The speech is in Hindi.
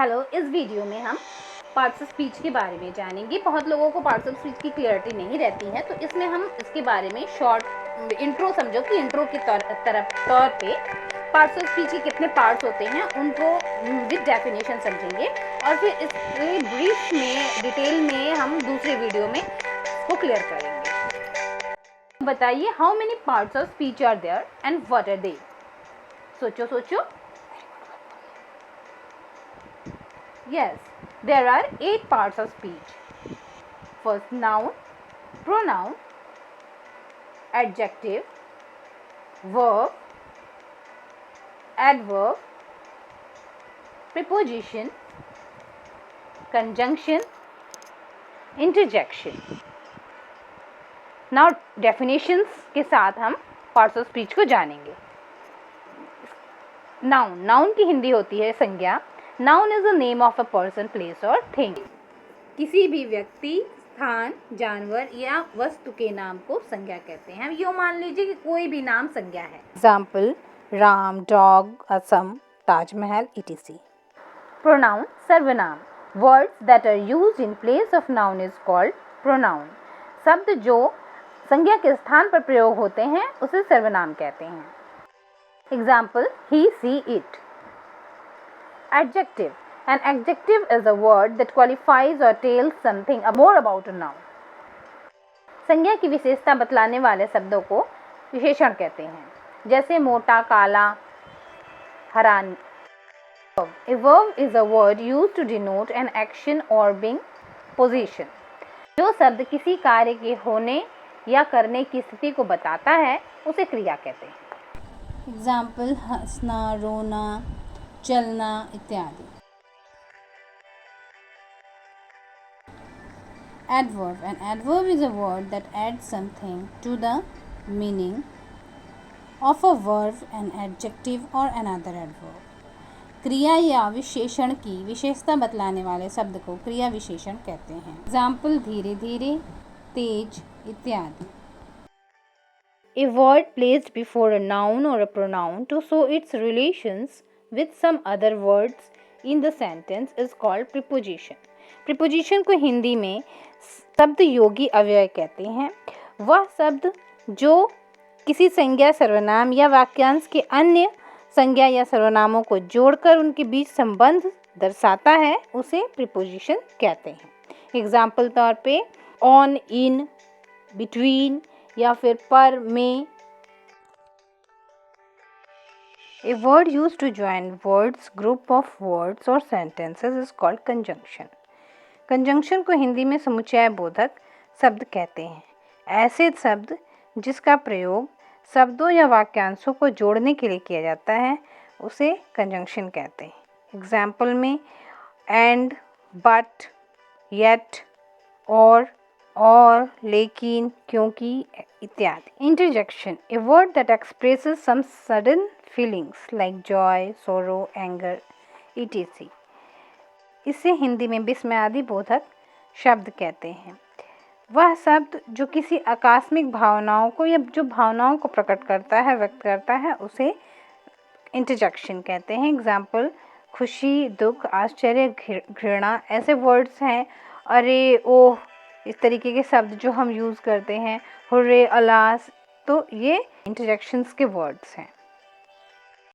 हेलो, इस वीडियो में हम पार्ट्स ऑफ स्पीच के बारे में जानेंगे। बहुत लोगों को पार्ट्स ऑफ स्पीच की क्लियरिटी नहीं रहती है, तो इसमें हम इसके बारे में शॉर्ट इंट्रो समझो कि इंट्रो के तौर पे पार्ट्स ऑफ स्पीच के कितने पार्ट्स होते हैं उनको विद डेफिनेशन समझेंगे, और फिर इसके ब्रीफ में डिटेल में हम दूसरे वीडियो में इसको क्लियर करेंगे। बताइए, how many parts of speech are there and what are they? सोचो। Yes, there are 8 parts of speech. First, noun, pronoun, adjective, verb, adverb, preposition, conjunction, interjection. Now, definitions के साथ हम parts of speech को जानेंगे। Noun की हिंदी होती है संज्ञा। Noun is the name of a person, place or thing. किसी भी व्यक्ति, स्थान, जानवर या वस्तु के नाम को संज्ञा कहते हैं। यो मान लीजिए कि कोई भी नाम संज्ञा है। Example, Ram, dog, Assam, Taj Mahal, etc. Pronoun, सर्वनाम। Words that are used in place of noun is called pronoun. शब्द जो संज्ञा के स्थान पर प्रयोग होते हैं उसे सर्वनाम कहते हैं। Example, he, she, it. Adjective. An adjective is a word that qualifies or tells something more about a noun. संज्ञा की विशेषता बतलाने वाले शब्दों को विशेषण कहते हैं, जैसे मोटा, काला, हरा। A verb is a word used to denote an action or being position. जो शब्द किसी कार्य के होने या करने की स्थिति को बताता है उसे क्रिया कहते हैं। Example, हंसना, रोना, चलना इत्यादि। Adverb. An adverb is a word that adds something to the meaning of a verb, an adjective or another adverb. क्रिया या विशेषण की विशेषता बतलाने वाले शब्द को क्रिया विशेषण कहते हैं। Example, धीरे धीरे, तेज इत्यादि। A word placed before a noun or a pronoun to show its relations with some other words in the sentence is called preposition. Preposition को हिंदी में शब्द योगी अव्यय कहते हैं। वह शब्द जो किसी संज्ञा, सर्वनाम या वाक्यांश के अन्य संज्ञा या सर्वनामों को जोड़कर उनके बीच संबंध दर्शाता है उसे preposition कहते हैं। एग्जाम्पल तौर पे on, in, between या फिर पर, में। A word used to join words, group of words or sentences is called conjunction. Conjunction को हिंदी में समुच्चय बोधक शब्द कहते हैं। ऐसे शब्द जिसका प्रयोग शब्दों या वाक्यांशों को जोड़ने के लिए किया जाता है उसे conjunction कहते हैं। एग्जाम्पल में and, but, yet, और, लेकिन, क्योंकि इत्यादि। Interjection. A word that expresses some sudden feelings like joy, sorrow, anger, etc. इसे हिंदी में विस्मयादि बोधक शब्द कहते हैं। वह शब्द जो किसी आकस्मिक भावनाओं को या जो भावनाओं को प्रकट करता है, व्यक्त करता है, उसे इंटरजेक्शन कहते हैं। एग्जाम्पल, खुशी, दुख, आश्चर्य, घृणा ऐसे वर्ड्स हैं। अरे, ओह, इस तरीके के शब्द जो हम यूज़ करते हैं, हुर्रे, अलास, तो ये इंटरजेक्शंस के वर्ड्स हैं।